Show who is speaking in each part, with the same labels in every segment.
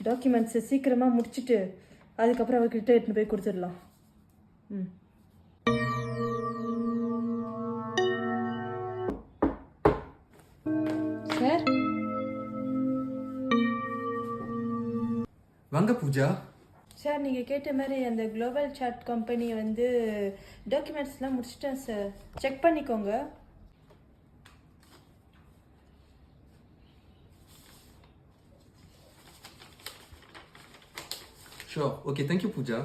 Speaker 1: டாக்குமெண்ட்ஸை சீக்கிரமாக முடிச்சுட்டு அதுக்கப்புறம் அவர்கிட்ட எடுத்துன்னு போய் கொடுத்துடலாம். ம். சார்
Speaker 2: வாங்க பூஜா.
Speaker 1: சார், நீங்கள் கேட்ட மாதிரி அந்த குளோபல் சாட் கம்பெனி வந்து டாக்குமெண்ட்ஸ்லாம் முடிச்சிட்டேன் சார். செக் பண்ணிக்கோங்க.
Speaker 2: Sure, okay, thank you Pooja.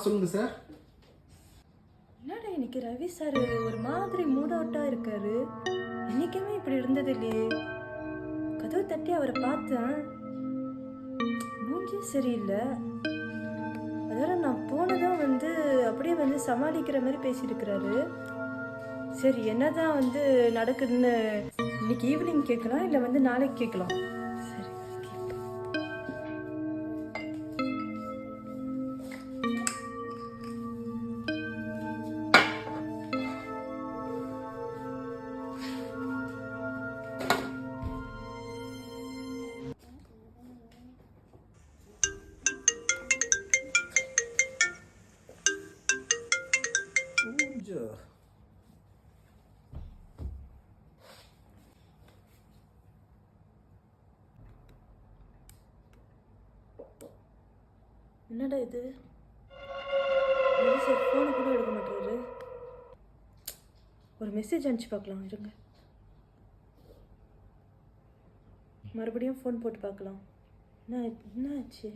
Speaker 2: சொல்லுங்க சார்.
Speaker 1: என்னடா இன்னைக்கு ரவி சார் ஒரு மாதிரி மூட் அவுட்டாக இருக்காரு. என்றைக்குமே இப்படி இருந்தது இல்லையே. கதவு தட்டி அவரை பார்த்தேன், மூஞ்சி சரியில்லை. அதோட நான் போனதும் வந்து அப்படியே வந்து சமாளிக்கிற மாதிரி பேசியிருக்கிறாரு. சரி, என்னதான் வந்து நடக்குதுன்னு இன்னைக்கு ஈவினிங் கேட்கலாம், இல்லை வந்து நாளைக்கு கேட்கலாம். சரி,
Speaker 2: பூஜா,
Speaker 1: என்னடா இது? சார் ஃபோனை கூட எடுக்க மாட்டாரு. ஒரு மெசேஜ் அனுப்பிச்சு பார்க்கலாம், இருங்க. மறுபடியும் ஃபோன் போட்டு பார்க்கலாம். என்ன ஆச்சு?